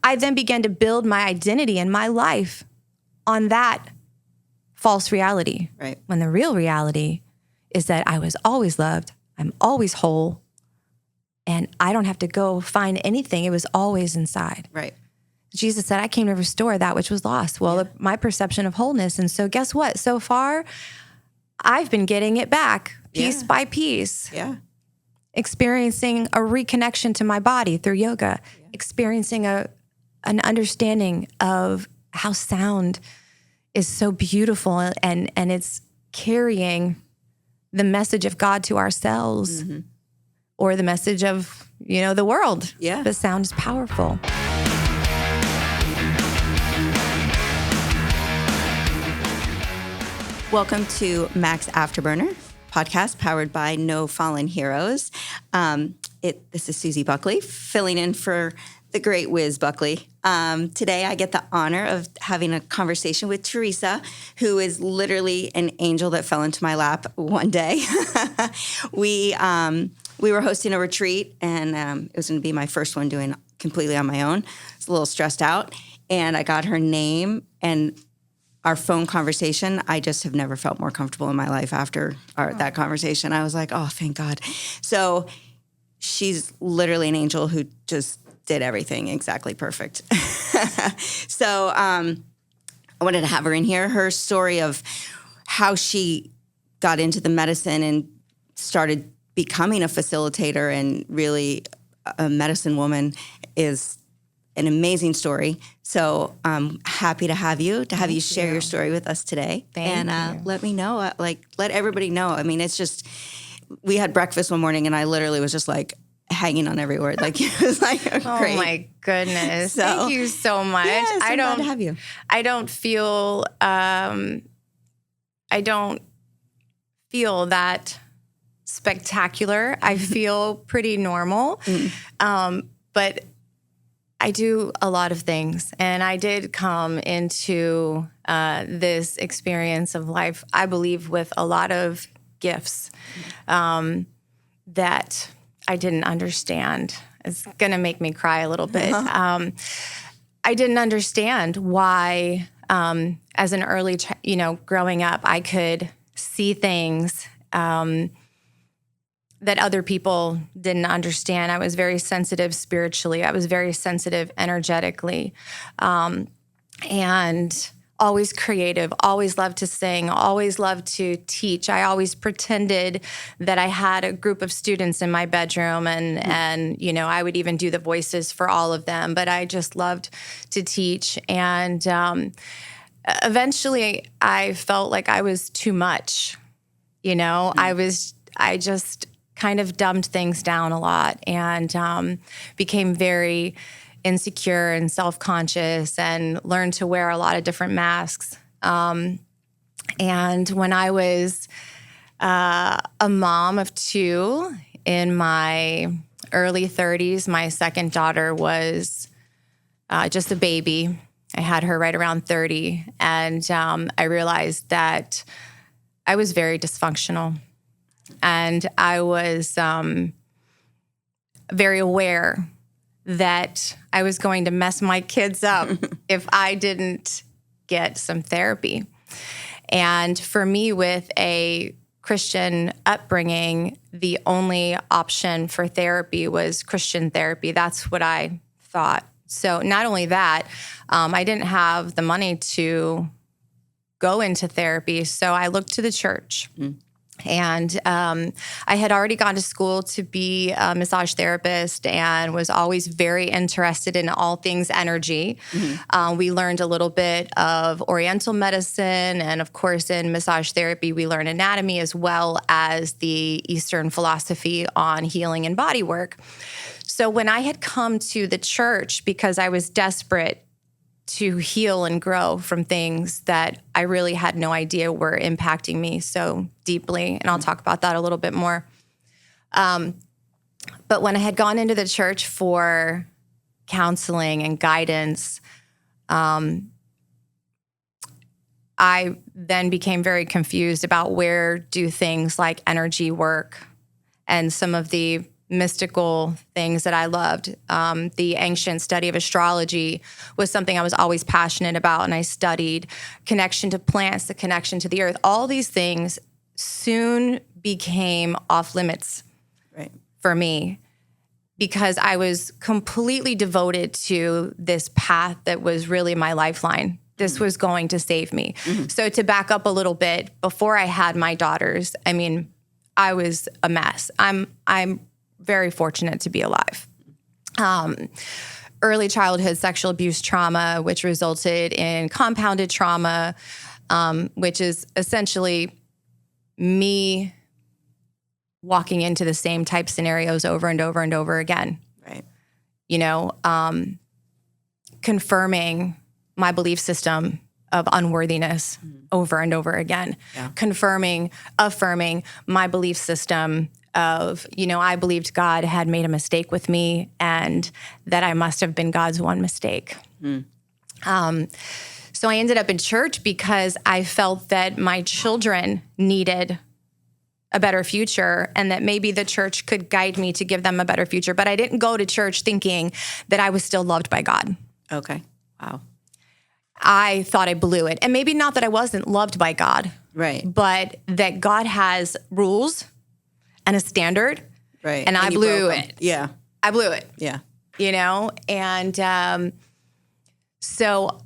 I then began to build my identity and my life on that false reality. Right. When the real reality is that I was always loved. I'm always whole. And I don't have to go find anything. It was always inside. Right. Jesus said, I came to restore that which was lost. Well, my perception of wholeness. And so guess what? So far, I've been getting it back piece by piece. Yeah. Experiencing a reconnection to my body through yoga. Yeah. Experiencing an understanding of how sound is so beautiful and it's carrying the message of God to ourselves or the message of, the world. Yeah. The sound is powerful. Welcome to Max Afterburner podcast powered by No Fallen Heroes. This is Susie Buckley filling in for the great Wiz Buckley. Today I get the honor of having a conversation with Teresa, who is literally an angel that fell into my lap one day. We were hosting a retreat, and it was going to be my first one doing completely on my own. I was a little stressed out, and I got her name and our phone conversation. I just have never felt more comfortable in my life after that conversation. I was like, oh, thank God. So she's literally an angel who just did everything exactly perfect. So I wanted to have her in here. Her story of how she got into the medicine and started becoming a facilitator and really a medicine woman is an amazing story. So I'm happy to have you share your story with us today. Thank you. Let me know, let everybody know. I mean, it's just, we had breakfast one morning and I literally was just like hanging on every word. Like it was like great. Oh my goodness. Thank you so much. Yeah, so glad to have you. I don't feel that spectacular. I feel pretty normal. But I do a lot of things, and I did come into this experience of life, I believe, with a lot of gifts that I didn't understand. It's going to make me cry a little bit. I didn't understand why, as an early, growing up, I could see things that other people didn't understand. I was very sensitive spiritually. I was very sensitive energetically, and always creative, always loved to sing, always loved to teach. I always pretended that I had a group of students in my bedroom and I would even do the voices for all of them, but I just loved to teach. And eventually I felt like I was too much, I just kind of dumbed things down a lot and became very insecure and self-conscious and learned to wear a lot of different masks. And when I was a mom of two in my early 30s, my second daughter was just a baby. I had her right around 30. And I realized that I was very dysfunctional. And I was very aware that I was going to mess my kids up if I didn't get some therapy. And for me, with a Christian upbringing, the only option for therapy was Christian therapy. That's what I thought. So not only that, I didn't have the money to go into therapy, so I looked to the church. And I had already gone to school to be a massage therapist and was always very interested in all things energy. We learned a little bit of Oriental medicine. And of course, in massage therapy, we learn anatomy as well as the Eastern philosophy on healing and body work. So when I had come to the church because I was desperate to heal and grow from things that I really had no idea were impacting me so deeply. And I'll talk about that a little bit more. But when I had gone into the church for counseling and guidance, I then became very confused about where do things like energy work and some of the mystical things that I loved. The ancient study of astrology was something I was always passionate about, and I studied connection to plants, the connection to the earth. All these things soon became off limits for me because I was completely devoted to this path that was really my lifeline. This was going to save me. So to back up a little bit, before I had my daughters, I mean, I was a mess. I'm very fortunate to be alive. Early childhood sexual abuse trauma, which resulted in compounded trauma, which is essentially me walking into the same type scenarios over and over and over again. Right. You know, confirming my belief system of unworthiness over and over again. Yeah. Affirming my belief system of, you know, I believed God had made a mistake with me and that I must have been God's one mistake. So I ended up in church because I felt that my children needed a better future and that maybe the church could guide me to give them a better future. But I didn't go to church thinking that I was still loved by God. Okay. Wow. I thought I blew it. And maybe not that I wasn't loved by God. Right. But that God has rules and a standard. Right. And I blew it. Yeah. I blew it. Yeah. You know? And so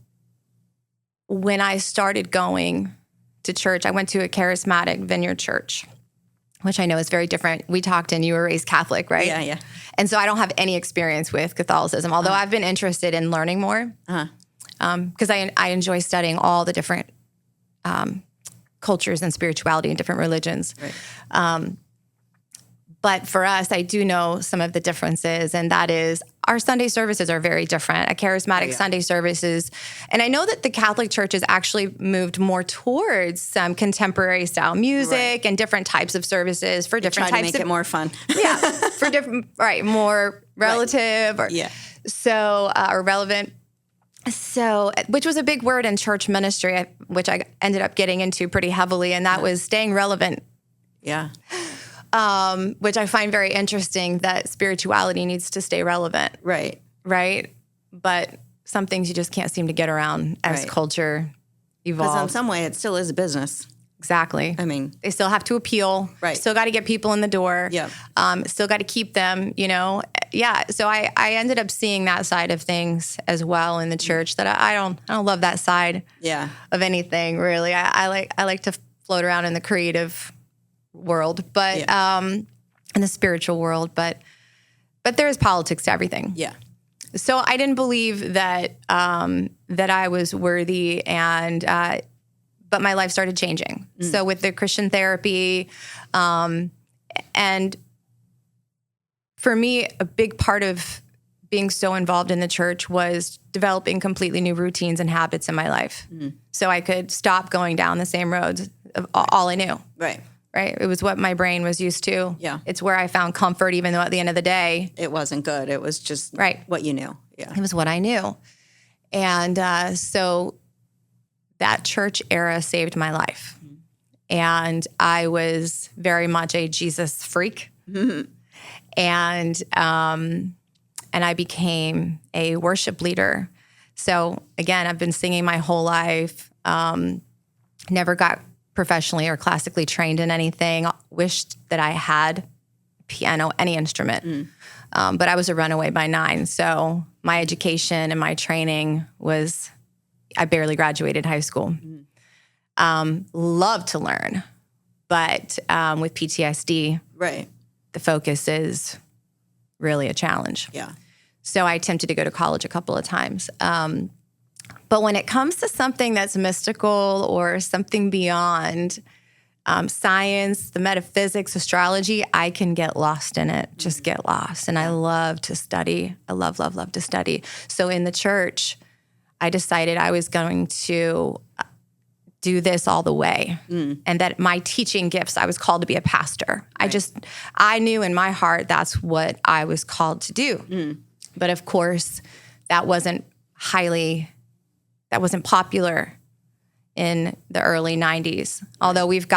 when I started going to church, I went to a charismatic vineyard church, which I know is very different. We talked and you were raised Catholic, right? Yeah, yeah. And so I don't have any experience with Catholicism, although I've been interested in learning more. Because I enjoy studying all the different cultures and spirituality and different religions. Right. But for us, I do know some of the differences, and that is our Sunday services are very different. A charismatic Sunday services, and I know that the Catholic Church has actually moved more towards some contemporary style music and different types of services for different types to make it more fun. Yeah, for different, more relative or or relevant. So, which was a big word in church ministry, which I ended up getting into pretty heavily, and that was staying relevant. Yeah. Which I find very interesting that spirituality needs to stay relevant. Right. Right? But some things you just can't seem to get around as culture evolves. Because in some way it still is a business. Exactly. I mean, they still have to appeal. Right. Still got to get people in the door. Yeah. Still got to keep them, you know. Yeah. So I ended up seeing that side of things as well in the church. That I don't love that side. Of anything really. I like to float around in the creative world, but in the spiritual world, but there is politics to everything. Yeah. So I didn't believe that that I was worthy, and but my life started changing. So with the Christian therapy, and for me, a big part of being so involved in the church was developing completely new routines and habits in my life, so I could stop going down the same roads of all I knew. Right. It was what my brain was used to. Yeah. It's where I found comfort, even though at the end of the day, it wasn't good. It was just what you knew. Yeah. It was what I knew. And so that church era saved my life. And I was very much a Jesus freak. And I became a worship leader. So again, I've been singing my whole life. Never got professionally or classically trained in anything. Wished that I had piano, any instrument. But I was a runaway by 9. So my education and my training was, I barely graduated high school. Love to learn, but with PTSD, the focus is really a challenge. Yeah. So I attempted to go to college a couple of times. But when it comes to something that's mystical or something beyond science, the metaphysics, astrology, I can get lost in it, just get lost. And I love to study. I love to study. So in the church, I decided I was going to do this all the way. And that my teaching gifts, I was called to be a pastor. I knew in my heart that's what I was called to do. But of course, that wasn't popular in the early 90s. Although we've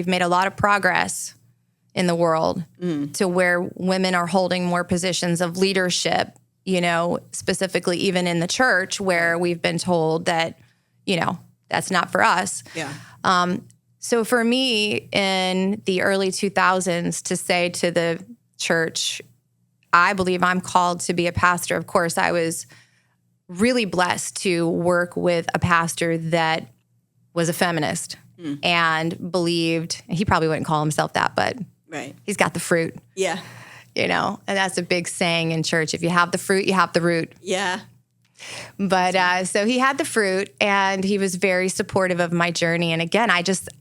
made a lot of progress in the world to where women are holding more positions of leadership, specifically even in the church where we've been told that, that's not for us. Yeah. So for me in the early 2000s to say to the church, I believe I'm called to be a pastor. Of course, I was really blessed to work with a pastor that was a feminist and believed, he probably wouldn't call himself that, but he's got the fruit. Yeah. And that's a big saying in church. If you have the fruit, you have the root. Yeah. But so he had the fruit and he was very supportive of my journey. And again,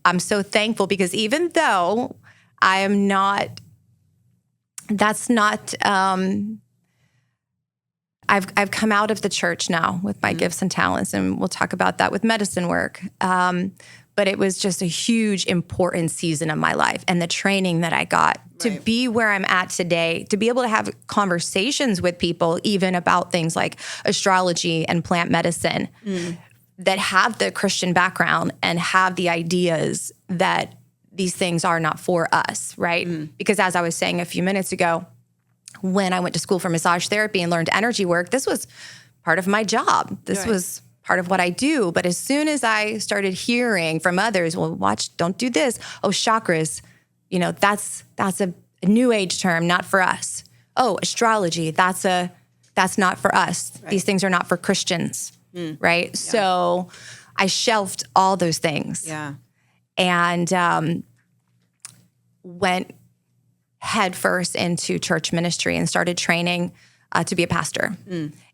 I'm so thankful because even though I am not, that's not, I've come out of the church now with my gifts and talents, and we'll talk about that with medicine work. But it was just a huge, important season of my life and the training that I got to be where I'm at today, to be able to have conversations with people even about things like astrology and plant medicine that have the Christian background and have the ideas that these things are not for us, right? Because as I was saying a few minutes ago, when I went to school for massage therapy and learned energy work, this was part of my job. This was part of what I do. But as soon as I started hearing from others, well, don't do this. Oh, chakras, that's a new age term, not for us. Oh, astrology, that's not for us. Right. These things are not for Christians, right? Yeah. So I shelved all those things. Yeah. And went headfirst into church ministry and started training to be a pastor.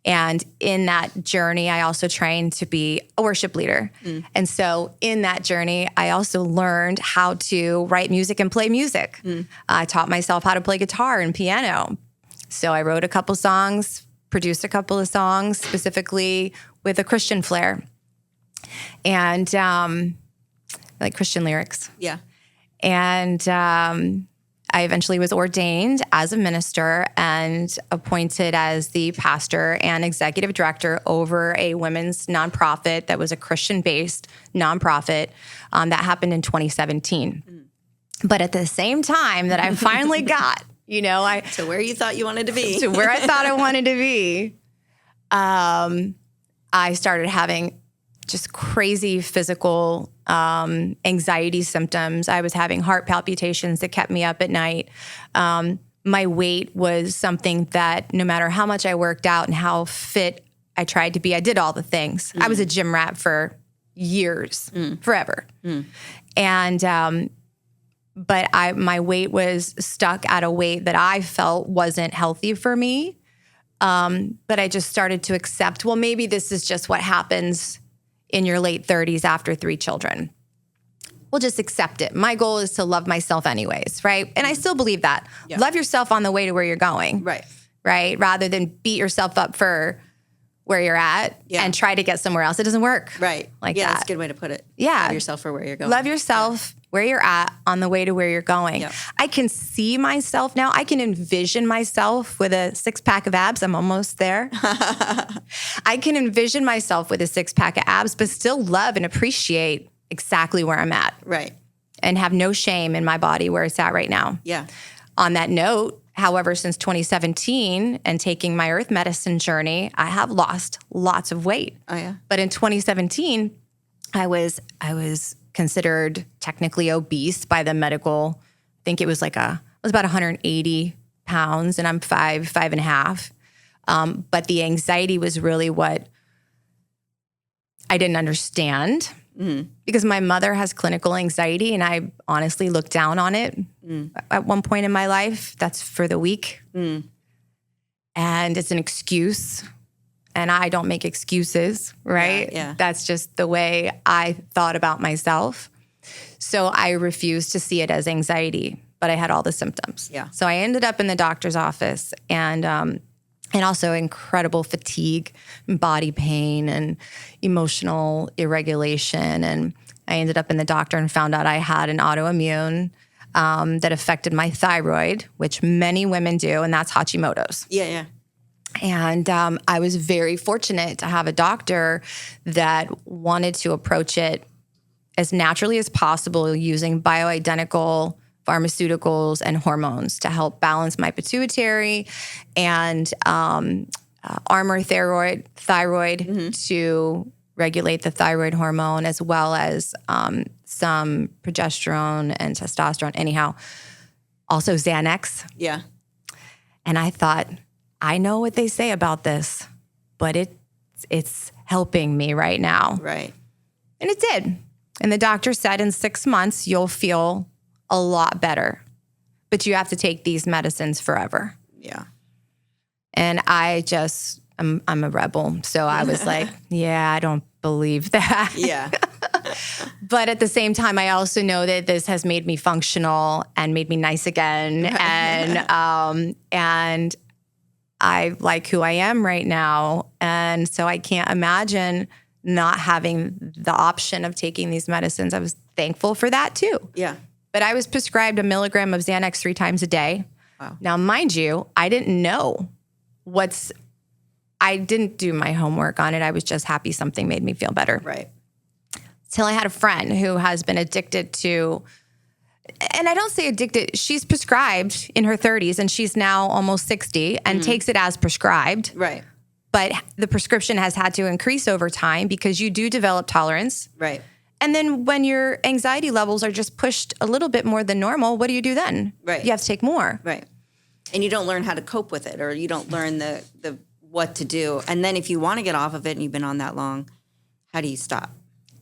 And in that journey, I also trained to be a worship leader. And so in that journey, I also learned how to write music and play music. I taught myself how to play guitar and piano. So I wrote a couple songs, produced a couple of songs, specifically with a Christian flair. And like Christian lyrics. Yeah. And I eventually was ordained as a minister and appointed as the pastor and executive director over a women's nonprofit that was a Christian-based nonprofit that happened in 2017. But at the same time that I finally got, to where you thought you wanted to be. To where I thought I wanted to be, I started having just crazy physical anxiety symptoms. I was having heart palpitations that kept me up at night. My weight was something that no matter how much I worked out and how fit I tried to be, I did all the things. I was a gym rat for years, forever. And but my weight was stuck at a weight that I felt wasn't healthy for me. But I just started to accept, well, maybe this is just what happens in your late 30s after 3 children. We'll just accept it. My goal is to love myself anyways, right? And I still believe that. Yeah. Love yourself on the way to where you're going. Right? Rather than beat yourself up for where you're at and try to get somewhere else. It doesn't work. Right. Like that. That's a good way to put it. Yeah. Love yourself for where you're going. Love yourself where you're at on the way to where you're going. Yep. I can see myself now. I can envision myself with a 6-pack of abs. I'm almost there. I can envision myself with a 6-pack of abs, but still love and appreciate exactly where I'm at. Right. And have no shame in my body where it's at right now. Yeah. On that note, however, since 2017 and taking my earth medicine journey, I have lost lots of weight. Oh, yeah. But in 2017, I was considered technically obese by the medical. I think it was about 180 pounds, and I'm 5'5.5". But the anxiety was really what I didn't understand because my mother has clinical anxiety, and I honestly looked down on it at one point in my life. That's for the weak. And it's an excuse. And I don't make excuses, right? Yeah. That's just the way I thought about myself. So I refused to see it as anxiety, but I had all the symptoms. Yeah. So I ended up in the doctor's office and also incredible fatigue, and body pain, and emotional irregulation. And I ended up in the doctor and found out I had an autoimmune that affected my thyroid, which many women do, and that's Hashimoto's. Yeah. And I was very fortunate to have a doctor that wanted to approach it as naturally as possible using bioidentical pharmaceuticals and hormones to help balance my pituitary and armor thyroid to regulate the thyroid hormone, as well as some progesterone and testosterone. Anyhow, also Xanax. Yeah. And I thought, I know what they say about this, but it's helping me right now. Right. And it did. And the doctor said in 6 months, you'll feel a lot better, but you have to take these medicines forever. Yeah. And I'm a rebel. So I was like, yeah, I don't believe that. Yeah. But at the same time, I also know that this has made me functional and made me nice again. And I like who I am right now. And so I can't imagine not having the option of taking these medicines. I was thankful for that too. Yeah. But I was prescribed 1 milligram of Xanax 3 times a day. Wow. Now, mind you, I didn't know I didn't do my homework on it. I was just happy something made me feel better. Right. Till I had a friend who has been addicted to, and I don't say addicted, she's prescribed in her 30s and she's now almost 60 and takes it as prescribed. Right. But the prescription has had to increase over time because you do develop tolerance. Right. And then when your anxiety levels are just pushed a little bit more than normal, what do you do then? Right. You have to take more. Right. And you don't learn how to cope with it, or you don't learn the what to do. And then if you want to get off of it and you've been on that long, how do you stop?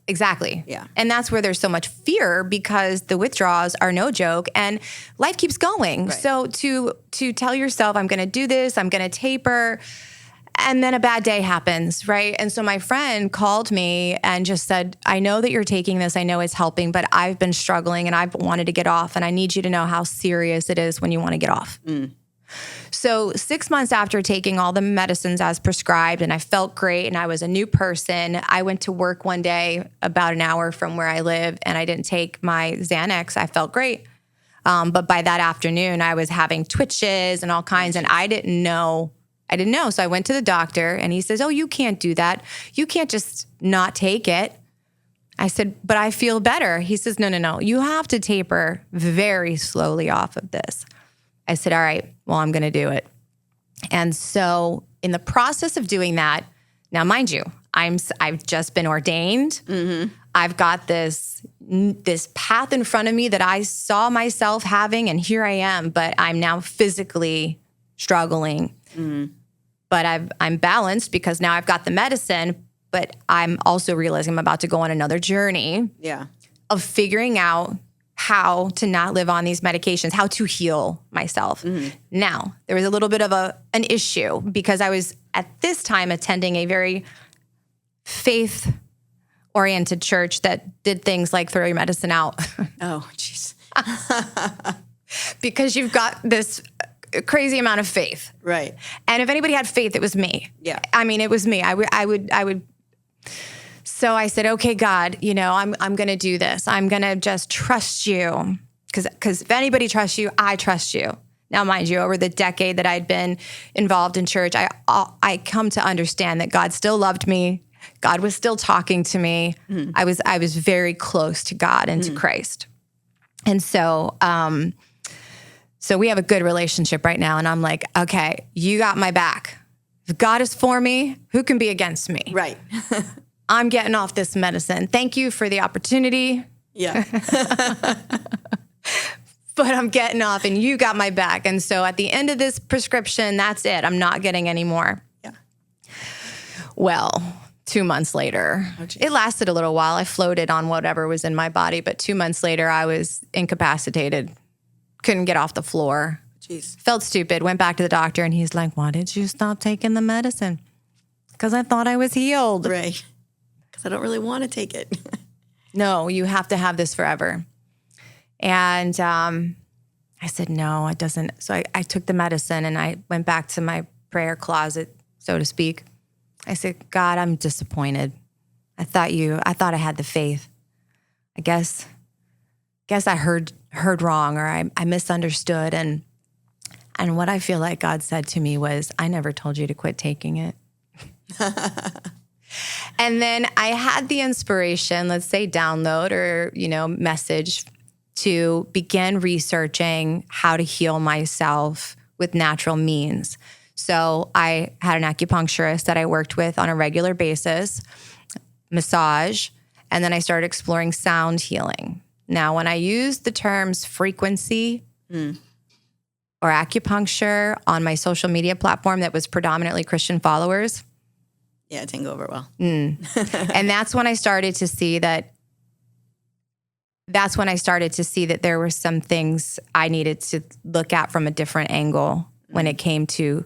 Exactly. Yeah. And that's where there's so much fear because the withdrawals are no joke and life keeps going. Right. So to tell yourself, I'm going to do this, I'm going to taper, and then a bad day happens, right? And so my friend called me and just said, I know that you're taking this. I know it's helping, but I've been struggling and I've wanted to get off. And I need you to know how serious it is when you want to get off. So 6 months after taking all the medicines as prescribed and I felt great and I was a new person, I went to work one day about an hour from where I live and I didn't take my Xanax. I felt great. But by that afternoon, I was having twitches and all kinds and I didn't know. So I went to the doctor and he says, oh, you can't do that. You can't just not take it. I said, but I feel better. He says, no. You have to taper very slowly off of this. I said, all right, well, I'm going to do it. And so in the process of doing that, now mind you, I've just been ordained. Mm-hmm. I've got this path in front of me that I saw myself having, and here I am, but I'm now physically struggling. Mm-hmm. But I'm balanced because now I've got the medicine, but I'm also realizing I'm about to go on another journey of figuring out how to not live on these medications, how to heal myself. Mm-hmm. Now, there was a little bit of an issue because I was at this time attending a very faith-oriented church that did things like throw your medicine out. Oh, jeez. Because you've got this crazy amount of faith. Right. And if anybody had faith, it was me. Yeah. I mean, it was me. I would. So I said, okay, God, I'm going to do this. I'm going to just trust you. Because if anybody trusts you, I trust you. Now, mind you, over the decade that I'd been involved in church, I come to understand that God still loved me. God was still talking to me. Mm. I was very close to God and to Christ. And so we have a good relationship right now. And I'm like, okay, you got my back. If God is for me, who can be against me? Right. I'm getting off this medicine. Thank you for the opportunity. Yeah. But I'm getting off and you got my back. And so at the end of this prescription, that's it. I'm not getting any more. Yeah. Well, 2 months later, it lasted a little while. I floated on whatever was in my body. But 2 months later, I was incapacitated. Couldn't get off the floor. Jeez. Felt stupid. Went back to the doctor and he's like, why did you stop taking the medicine? Because I thought I was healed. Right. Because I don't really want to take it. No, you have to have this forever. And I said, no, it doesn't. So I took the medicine and I went back to my prayer closet, so to speak. I said, God, I'm disappointed. I thought I had the faith. I guess I heard wrong or I misunderstood. And what I feel like God said to me was, I never told you to quit taking it. And then I had the inspiration, let's say download or, message to begin researching how to heal myself with natural means. So I had an acupuncturist that I worked with on a regular basis, massage, and then I started exploring sound healing. Now, when I use the terms frequency or acupuncture on my social media platform that was predominantly Christian followers. Yeah, it didn't go over well. And that's when I started to see that there were some things I needed to look at from a different angle when it came to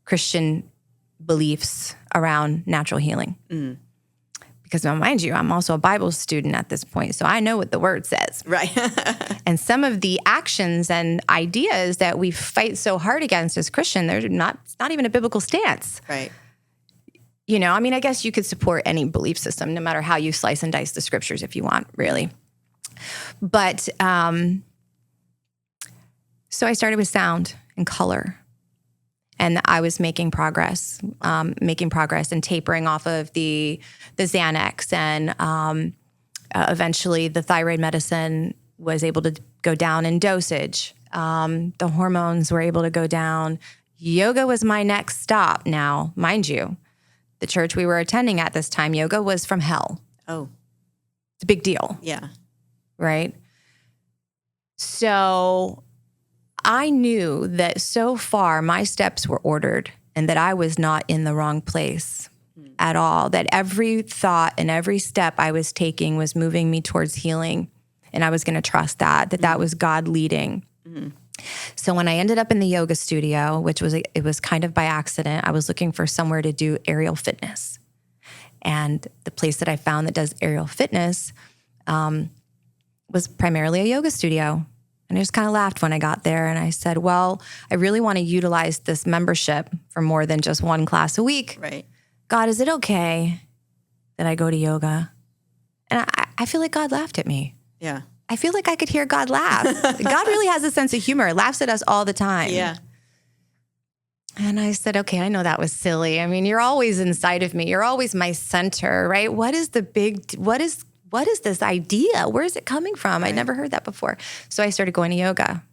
Christian beliefs around natural healing. Because now, mind you, I'm also a Bible student at this point, so I know what the word says. Right. And some of the actions and ideas that we fight so hard against as Christian, it's not even a biblical stance. Right. You know, I mean, I guess you could support any belief system, no matter how you slice and dice the scriptures if you want, really. But so I started with sound and color. And I was making progress and tapering off of the Xanax. And eventually the thyroid medicine was able to go down in dosage. The hormones were able to go down. Yoga was my next stop now, mind you. The church we were attending at this time, yoga was from hell. Oh. It's a big deal. Yeah. Right? So I knew that so far my steps were ordered and that I was not in the wrong place at all, that every thought and every step I was taking was moving me towards healing. And I was going to trust that was God leading. So when I ended up in the yoga studio, it was kind of by accident, I was looking for somewhere to do aerial fitness. And the place that I found that does aerial fitness was primarily a yoga studio. And I just kind of laughed when I got there. And I said, well, I really want to utilize this membership for more than just one class a week. Right. God, is it okay that I go to yoga? And I feel like God laughed at me. Yeah. I feel like I could hear God laugh. God really has a sense of humor, laughs at us all the time. Yeah. And I said, okay, I know that was silly. I mean, you're always inside of me. You're always my center, right? What is this idea? Where is it coming from? Right. I'd never heard that before. So I started going to yoga.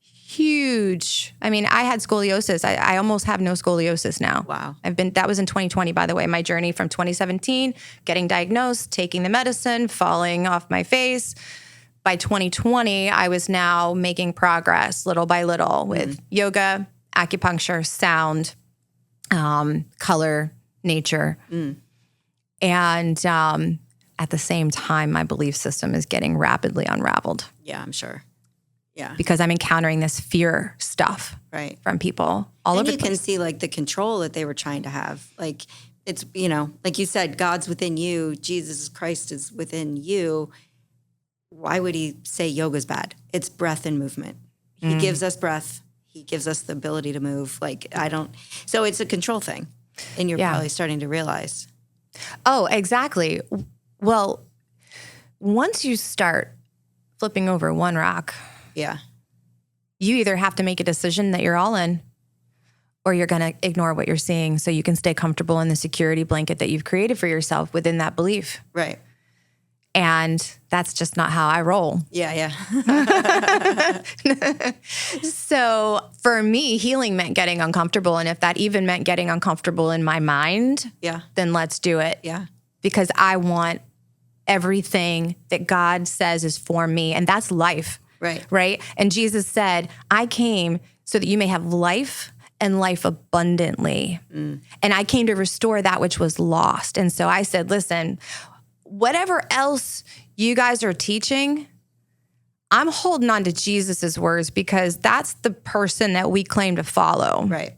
Huge. I mean, I had scoliosis. I almost have no scoliosis now. Wow. That was in 2020, by the way, my journey from 2017, getting diagnosed, taking the medicine, falling off my face. By 2020, I was now making progress little by little with yoga, acupuncture, sound, color, nature. And at the same time, my belief system is getting rapidly unraveled. Yeah, I'm sure. Yeah. Because I'm encountering this fear stuff Right. from people all over And the you place. can see like the control that they were trying to have. Like it's, like you said, God's within you, Jesus Christ is within you. Why would he say yoga's bad? It's breath and movement. He gives us breath. He gives us the ability to move. So it's a control thing. And you're probably starting to realize. Oh, exactly. Well, once you start flipping over one rock, Yeah. you either have to make a decision that you're all in or you're going to ignore what you're seeing so you can stay comfortable in the security blanket that you've created for yourself within that belief. Right. And that's just not how I roll. Yeah. So for me, healing meant getting uncomfortable. And if that even meant getting uncomfortable in my mind, Yeah. then let's do it. Yeah. Because I want everything that God says is for me. And that's life. Right. Right? And Jesus said, I came so that you may have life and life abundantly. And I came to restore that which was lost. And so I said, listen, whatever else you guys are teaching, I'm holding on to Jesus's words because that's the person that we claim to follow. Right.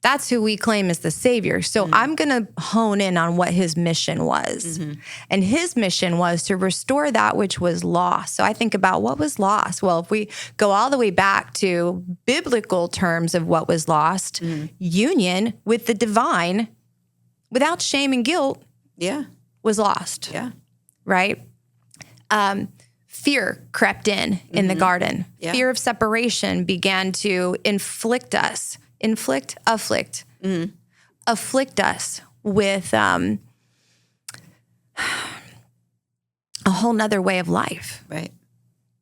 That's who we claim as the Savior. So I'm going to hone in on what his mission was. And his mission was to restore that which was lost. So I think about what was lost. Well, if we go all the way back to biblical terms of what was lost, union with the divine without shame and guilt Yeah. was lost. Yeah. Right? Fear crept in the garden. Yeah. Fear of separation began to afflict us with a whole nother way of life. Right.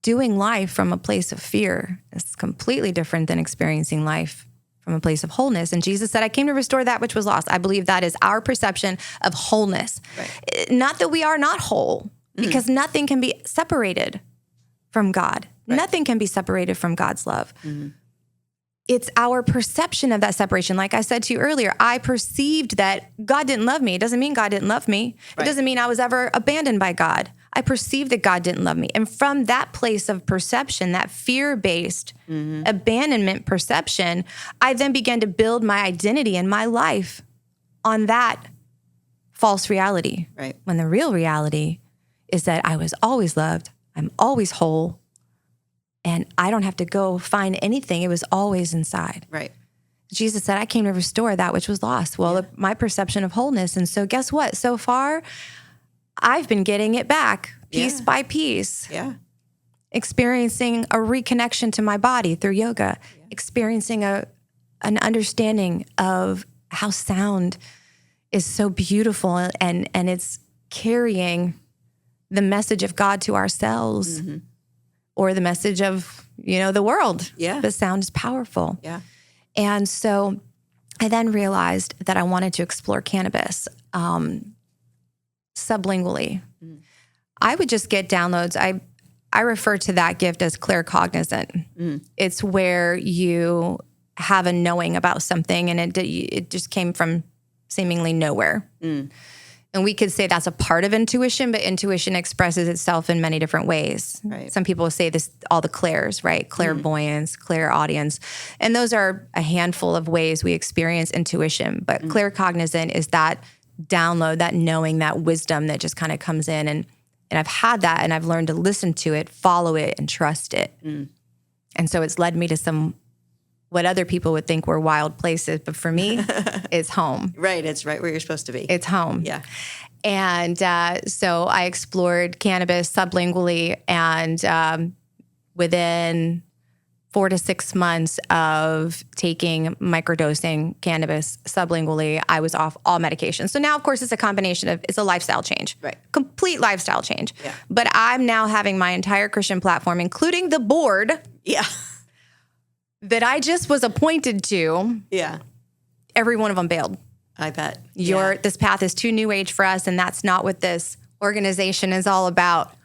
doing life from a place of fear is completely different than experiencing life from a place of wholeness. And Jesus said, I came to restore that which was lost. I believe that is our perception of wholeness. Right. Not that we are not whole, because nothing can be separated from God. Right. Nothing can be separated from God's love. Mm-hmm. It's our perception of that separation. Like I said to you earlier, I perceived that God didn't love me. It doesn't mean God didn't love me. Right. It doesn't mean I was ever abandoned by God. I perceived that God didn't love me. And from that place of perception, that fear-based abandonment perception, I then began to build my identity and my life on that false reality. Right. When the real reality is that I was always loved, I'm always whole, and I don't have to go find anything. It was always inside. Right. Jesus said, I came to restore that which was lost. Well, my perception of wholeness. And so guess what? So far, I've been getting it back piece by piece. Yeah. Experiencing a reconnection to my body through yoga, experiencing an understanding of how sound is so beautiful and it's carrying the message of God to ourselves or the message of, the world. Yeah. The sound is powerful. Yeah. And so I then realized that I wanted to explore cannabis. Sublingually. I would just get downloads. I refer to that gift as claircognizant. It's where you have a knowing about something and it just came from seemingly nowhere. And we could say that's a part of intuition, but intuition expresses itself in many different ways. Right. Some people say this, all the clairs, right? Clairvoyance, clairaudience. And those are a handful of ways we experience intuition. But claircognizant is that download, that knowing, that wisdom that just kind of comes in. And I've had that and I've learned to listen to it, follow it, and trust it. And so it's led me to what other people would think were wild places, but for me, it's home. Right, it's right where you're supposed to be. It's home. Yeah. And so I explored cannabis sublingually, and within 4 to 6 months of taking microdosing cannabis sublingually, I was off all medications. So now, of course, it's a combination of, it's a lifestyle change. Right. Complete lifestyle change. Yeah. But I'm now having my entire Christian platform, including the board. Yeah. That I just was appointed to. Yeah. Every one of them bailed. I bet. This path is too new age for us, and that's not what this organization is all about.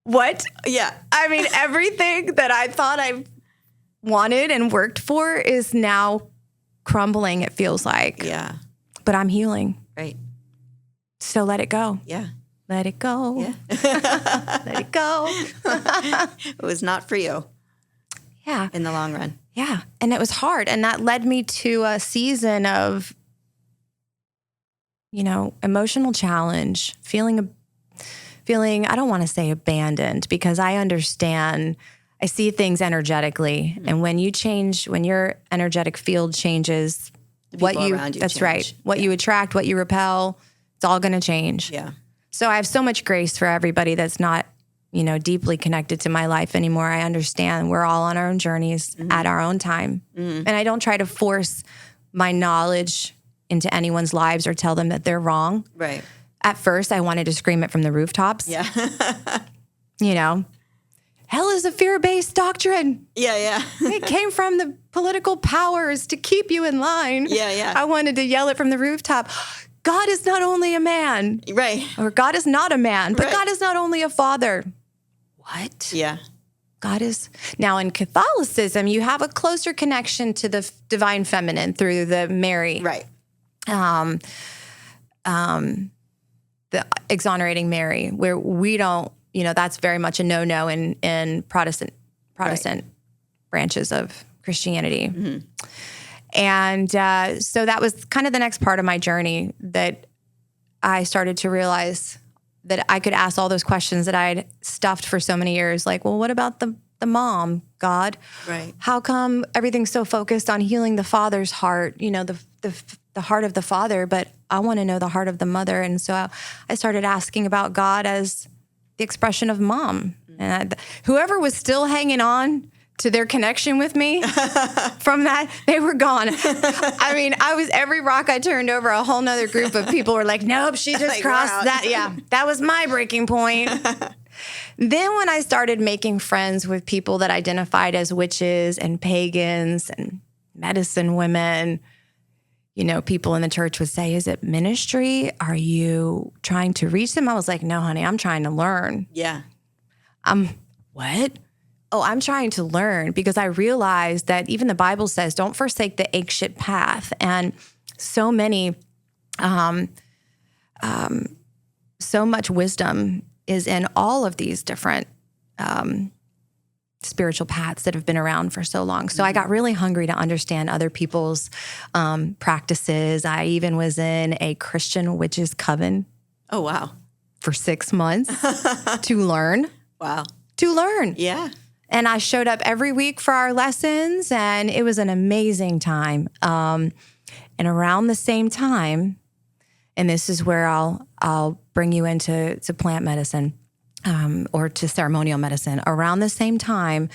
What? Yeah. I mean, everything that I thought I wanted and worked for is now crumbling, it feels like. Yeah. But I'm healing. Right. So let it go. Yeah. Let it go. Yeah. Let it go. It was not for you. Yeah. In the long run. Yeah. And it was hard. And that led me to a season of, emotional challenge, feeling, I don't want to say abandoned, because I understand, I see things energetically. And when you change, when your energetic field changes, what you that's change. Right. What you attract, what you repel, it's all going to change. Yeah. So I have so much grace for everybody that's not, deeply connected to my life anymore. I understand we're all on our own journeys at our own time. And I don't try to force my knowledge into anyone's lives or tell them that they're wrong. Right. At first, I wanted to scream it from the rooftops. Yeah. Hell is a fear-based doctrine. Yeah, yeah. It came from the political powers to keep you in line. Yeah, yeah. I wanted to yell it from the rooftop. God is not only a man. Right. Or God is not a man, but God is not only a father. What? Yeah. God is... Now, in Catholicism, you have a closer connection to the divine feminine through the Mary. Right. The exonerating Mary, where we don't, that's very much a no-no in Protestant branches of Christianity. And so that was kind of the next part of my journey, that I started to realize that I could ask all those questions that I had stuffed for so many years. Like, well, what about the mom, God? Right. How come everything's so focused on healing the father's heart, the heart of the father, but I want to know the heart of the mother. And so I started asking about God as the expression of mom. And whoever was still hanging on to their connection with me from that, they were gone. I mean, every rock I turned over, a whole nother group of people were like, nope, she just crossed that. Yeah, that was my breaking point. Then when I started making friends with people that identified as witches and pagans and medicine women, people in the church would say, is it ministry? Are you trying to reach them? I was like, no, honey, I'm trying to learn. Yeah. What? Oh, I'm trying to learn because I realized that even the Bible says, don't forsake the ancient path. And so many, so much wisdom is in all of these different spiritual paths that have been around for so long. So I got really hungry to understand other people's practices. I even was in a Christian witches coven. Oh, wow. For 6 months to learn. Wow. To learn. Yeah. And I showed up every week for our lessons, and it was an amazing time. And around the same time, and this is where I'll bring you into plant medicine. Or to ceremonial medicine. Around the same time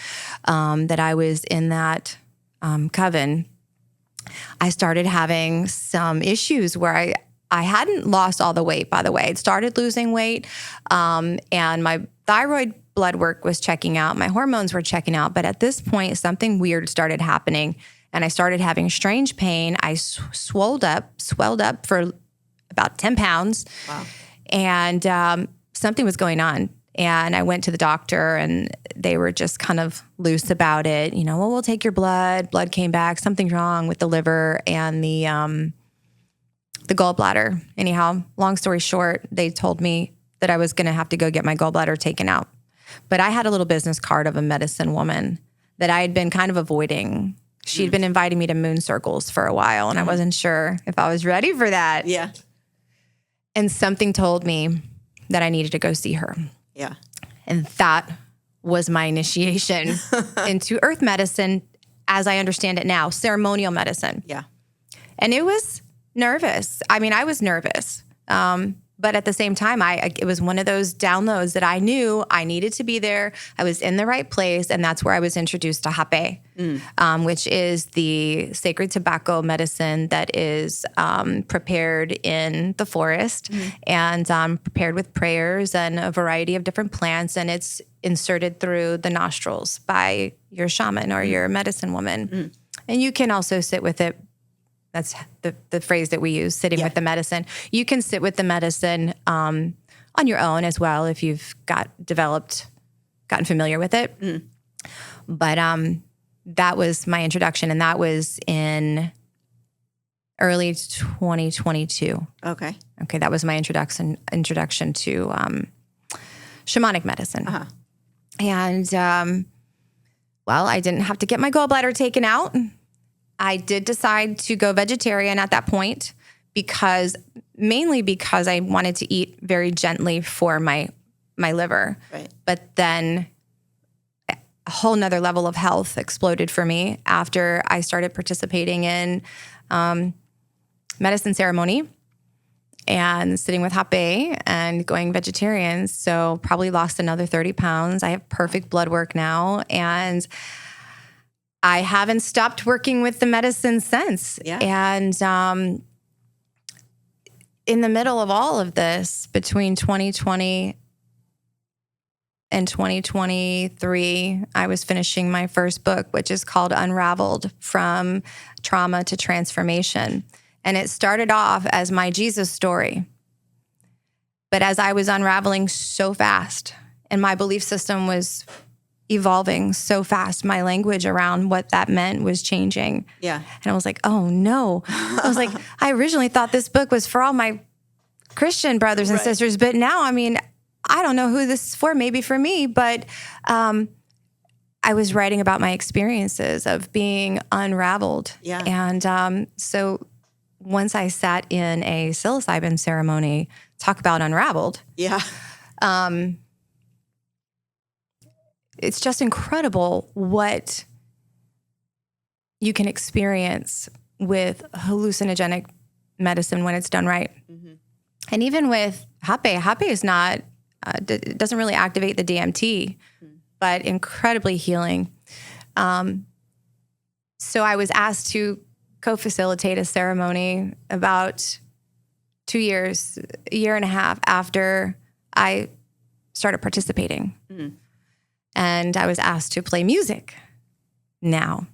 that I was in that coven, I started having some issues where I hadn't lost all the weight, by the way. I'd started losing weight, and my thyroid blood work was checking out. My hormones were checking out. But at this point, something weird started happening, and I started having strange pain. I swelled up for about 10 pounds. Wow. And something was going on. And I went to the doctor, and they were just kind of loose about it. Well, we'll take your blood. Blood came back. Something's wrong with the liver and the gallbladder. Anyhow, long story short, they told me that I was going to have to go get my gallbladder taken out. But I had a little business card of a medicine woman that I had been kind of avoiding. She'd been inviting me to moon circles for a while, and I wasn't sure if I was ready for that. Yeah. And something told me that I needed to go see her. Yeah. And that was my initiation into earth medicine as I understand it now, ceremonial medicine. Yeah. And it was nervous. I mean, I was nervous. But at the same time, it was one of those downloads that I knew I needed to be there. I was in the right place. And that's where I was introduced to hape, which is the sacred tobacco medicine that is prepared in the forest and prepared with prayers and a variety of different plants. And it's inserted through the nostrils by your shaman or your medicine woman. And you can also sit with it. That's the phrase that we use, sitting with the medicine. You can sit with the medicine on your own as well if you've gotten familiar with it. But that was my introduction, and that was in early 2022. Okay, that was my introduction to shamanic medicine. And, well, I didn't have to get my gallbladder taken out. I did decide to go vegetarian at that point mainly because I wanted to eat very gently for my liver. Right. But then a whole nother level of health exploded for me after I started participating in medicine ceremony and sitting with hape and going vegetarian. So probably lost another 30 pounds. I have perfect blood work now, and I haven't stopped working with the medicine since. Yeah. And in the middle of all of this, between 2020 and 2023, I was finishing my first book, which is called Unraveled: From Trauma to Transformation. And it started off as my Jesus story. But as I was unraveling so fast, and my belief system was evolving so fast, my language around what that meant was changing. Yeah. And I was like, oh no. I was like, I originally thought this book was for all my Christian brothers and sisters, but now, I mean, I don't know who this is for, maybe for me, but I was writing about my experiences of being unraveled. Yeah. And so once I sat in a psilocybin ceremony, talk about unraveled. Yeah. It's just incredible what you can experience with hallucinogenic medicine when it's done right. And even with hape is not, it doesn't really activate the DMT, but incredibly healing. So I was asked to co-facilitate a ceremony about 2 years, a year and a half after I started participating. And I was asked to play music. Now,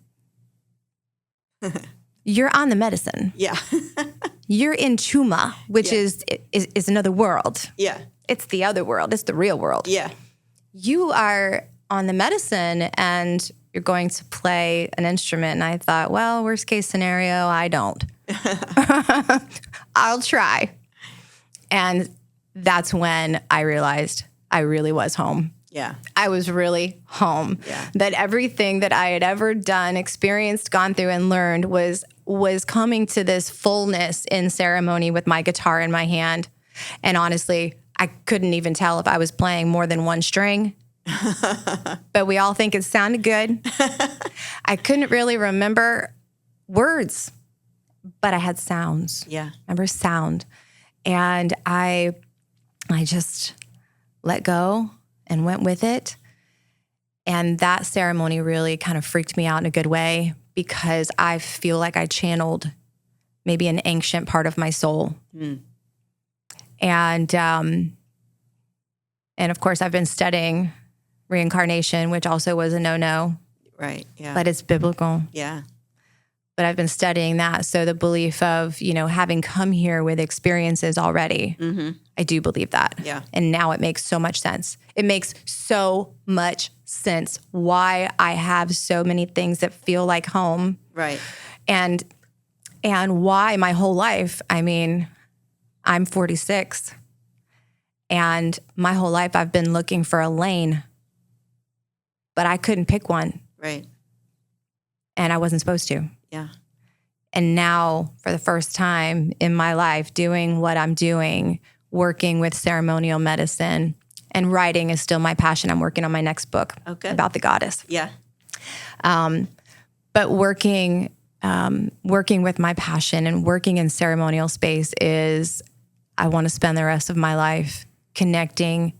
you're on the medicine. Yeah. You're in Chuma, which is another world. Yeah. It's the other world. It's the real world. Yeah. You are on the medicine and you're going to play an instrument. And I thought, well, worst case scenario, I don't. I'll try. And that's when I realized I really was home. Yeah. I was really home. Yeah. That everything that I had ever done, experienced, gone through, and learned was coming to this fullness in ceremony with my guitar in my hand. And honestly, I couldn't even tell if I was playing more than one string. But we all think it sounded good. I couldn't really remember words, but I had sounds. Yeah. Remember sound. And I just let go and went with it. And that ceremony really kind of freaked me out in a good way because I feel like I channeled maybe an ancient part of my soul. And of course, I've been studying reincarnation, which also was a no-no. Right. Yeah. But it's biblical. Yeah. But I've been studying that. So the belief of, having come here with experiences already, I do believe that. Yeah. And now it makes so much sense. It makes so much sense why I have so many things that feel like home. Right. And why my whole life, I'm 46. And my whole life I've been looking for a lane, but I couldn't pick one. Right. And I wasn't supposed to. Yeah. And now, for the first time in my life, doing what I'm doing, working with ceremonial medicine, and writing is still my passion. I'm working on my next book about the goddess. Yeah. But working with my passion and working in ceremonial space is, I want to spend the rest of my life connecting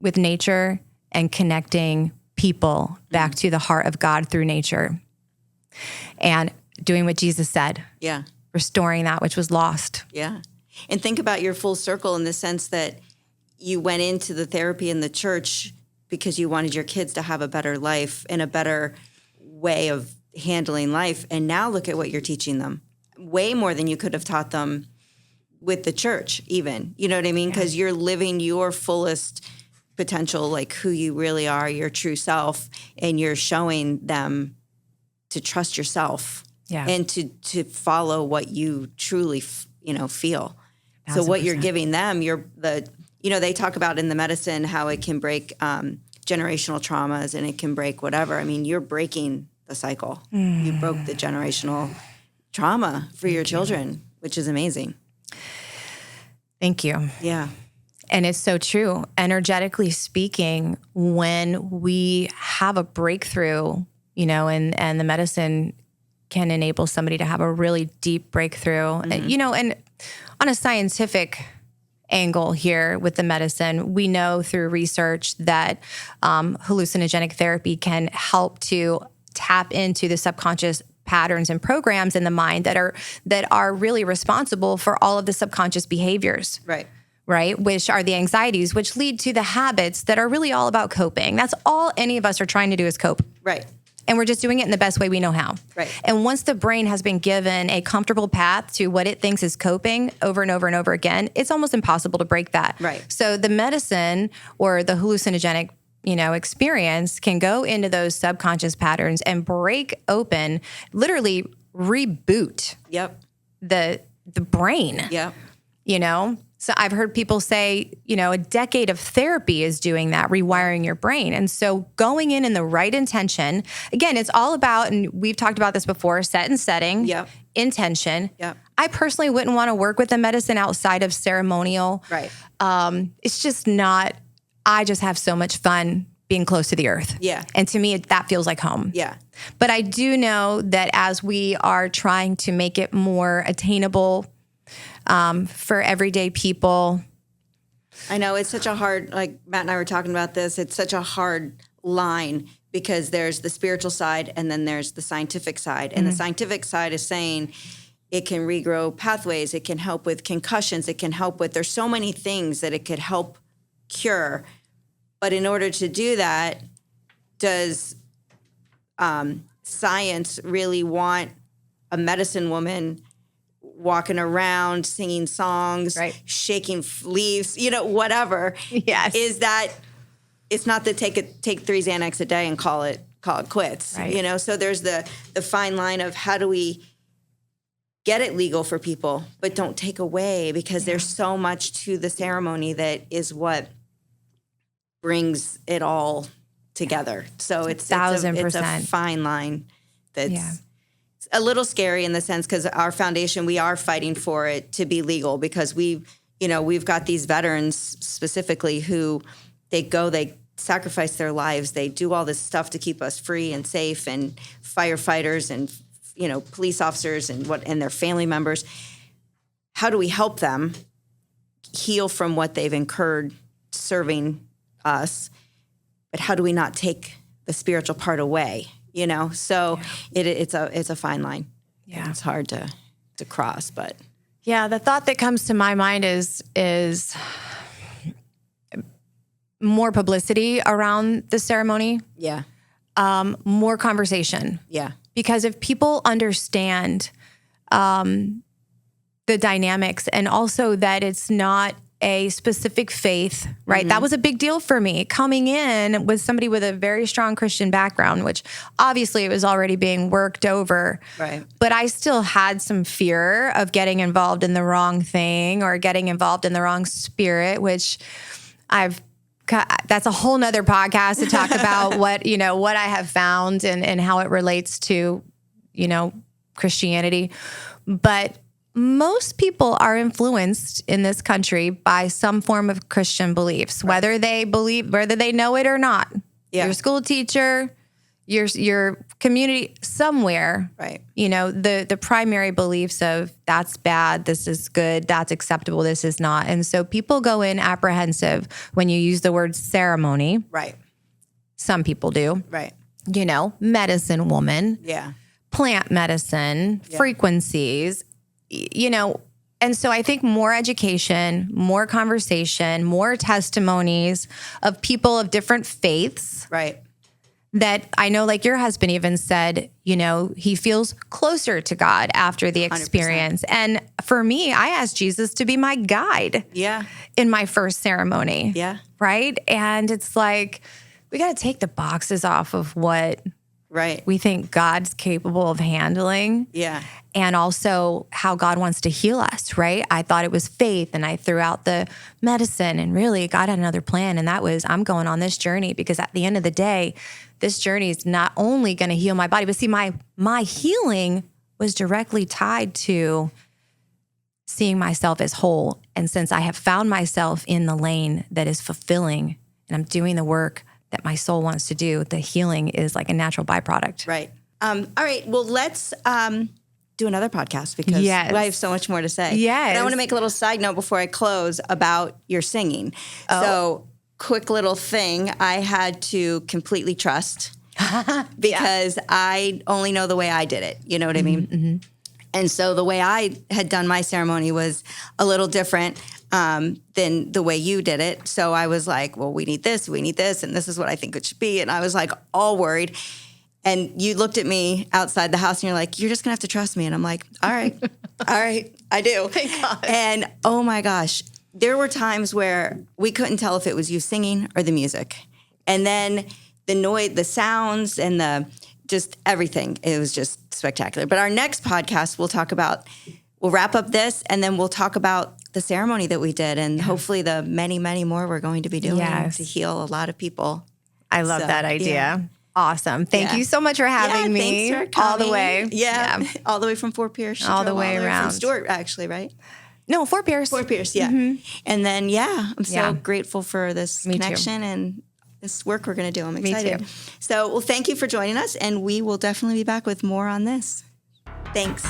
with nature and connecting people back to the heart of God through nature. And doing what Jesus said. Yeah. Restoring that which was lost. Yeah. And think about your full circle in the sense that you went into the therapy in the church because you wanted your kids to have a better life and a better way of handling life. And now look at what you're teaching them. Way more than you could have taught them with the church even. You know what I mean? Because you're living your fullest potential, like who you really are, your true self, and you're showing them to trust yourself and to follow what you truly, feel. 1000%. So what you're giving them, they talk about in the medicine how it can break generational traumas and it can break whatever. You're breaking the cycle. You broke the generational trauma for your children, which is amazing. Thank you. Yeah. And it's so true. Energetically speaking, when we have a breakthrough, and the medicine can enable somebody to have a really deep breakthrough, and on a scientific angle here with the medicine, we know through research that hallucinogenic therapy can help to tap into the subconscious patterns and programs in the mind that are really responsible for all of the subconscious behaviors. Right? Which are the anxieties, which lead to the habits that are really all about coping. That's all any of us are trying to do is cope. Right. And we're just doing it in the best way we know how. Right. And once the brain has been given a comfortable path to what it thinks is coping over and over and over again, it's almost impossible to break that. Right. So the medicine or the hallucinogenic experience can go into those subconscious patterns and break open, literally reboot the brain. Yep. So I've heard people say, a decade of therapy is doing that, rewiring your brain. And so going in the right intention, again, it's all about, and we've talked about this before, set and setting, intention. I personally wouldn't want to work with the medicine outside of ceremonial. Right. It's just not, I just have so much fun being close to the earth. Yeah. And to me, that feels like home. Yeah. But I do know that as we are trying to make it more attainable for everyday people. I know it's such a hard, like Matt and I were talking about this, it's such a hard line because there's the spiritual side and then there's the scientific side. And the scientific side is saying it can regrow pathways, it can help with concussions, it can help with, there's so many things that it could help cure. But in order to do that, does science really want a medicine woman walking around singing songs, Right. shaking leaves, whatever? Yes. Is that it's not to take 3 Xanax a day and call it quits, Right. So there's the fine line of how do we get it legal for people, but don't take away, because there's so much to the ceremony that is what brings it all together. So it's a 1,000%. fine line that's a little scary in the sense, because our foundation, we are fighting for it to be legal, because we've got these veterans specifically who they sacrifice their lives. They do all this stuff to keep us free and safe, and firefighters and, police officers and their family members. How do we help them heal from what they've incurred serving us? But how do we not take the spiritual part away? So it's a fine line. Yeah. It's hard to cross, but Yeah, the thought that comes to my mind is more publicity around the ceremony, yeah, more conversation. yeah, Because if people understand the dynamics, and also that it's not a specific faith, right? Mm-hmm. That was a big deal for me. Coming in with somebody with a very strong Christian background, which obviously it was already being worked over. right, But I still had some fear of getting involved in the wrong thing or getting involved in the wrong spirit, which that's a whole nother podcast to talk about what I have found and how it relates to, Christianity. But most people are influenced in this country by some form of Christian beliefs, whether they know it or not. Yeah. Your school teacher, your community, somewhere, right, the primary beliefs of that's bad, this is good, that's acceptable, this is not. And so people go in apprehensive when you use the word ceremony. right, Some people do. right, Medicine woman, yeah, plant medicine, frequencies, and so I think more education, more conversation, more testimonies of people of different faiths. right, That I know, like your husband even said, he feels closer to God after the experience. 100%. And for me, I asked Jesus to be my guide in my first ceremony. Yeah. Right? And it's like, we got to take the boxes off of what we think God's capable of handling. Yeah. And also how God wants to heal us, right? I thought it was faith, and I threw out the medicine, and really God had another plan. And that was, I'm going on this journey because at the end of the day, this journey is not only going to heal my body, but see, my healing was directly tied to seeing myself as whole. And since I have found myself in the lane that is fulfilling, and I'm doing the work that my soul wants to do, the healing is like a natural byproduct. Right. All right. Well, let's do another podcast because I have so much more to say. Yes. But I want to make a little side note before I close about your singing. Oh. So, quick little thing, I had to completely trust because I only know the way I did it. You know what I mean? Mm-hmm. And so the way I had done my ceremony was a little different than the way you did it. So I was like, well, we need this, and this is what I think it should be. And I was like all worried. And you looked at me outside the house and you're like, you're just going to have to trust me. And I'm like, all right, I do. Thank God. And oh my gosh, there were times where we couldn't tell if it was you singing or the music. And then the noise, the sounds, and just everything. It was just spectacular. But our next podcast, we'll wrap up this, and then we'll talk about the ceremony that we did, and hopefully the many, many more we're going to be doing to heal a lot of people. I love that idea. Yeah. Awesome. Thank you so much for having me. Thanks for all the way. Yeah. All the way from Fort Pierce. All the way around. From Stuart, actually, right? No, Fort Pierce. Fort Pierce, yeah. Mm-hmm. And then, I'm so grateful for this connection and this work we're going to do. I'm excited. Me too. So, thank you for joining us, and we will definitely be back with more on this. Thanks.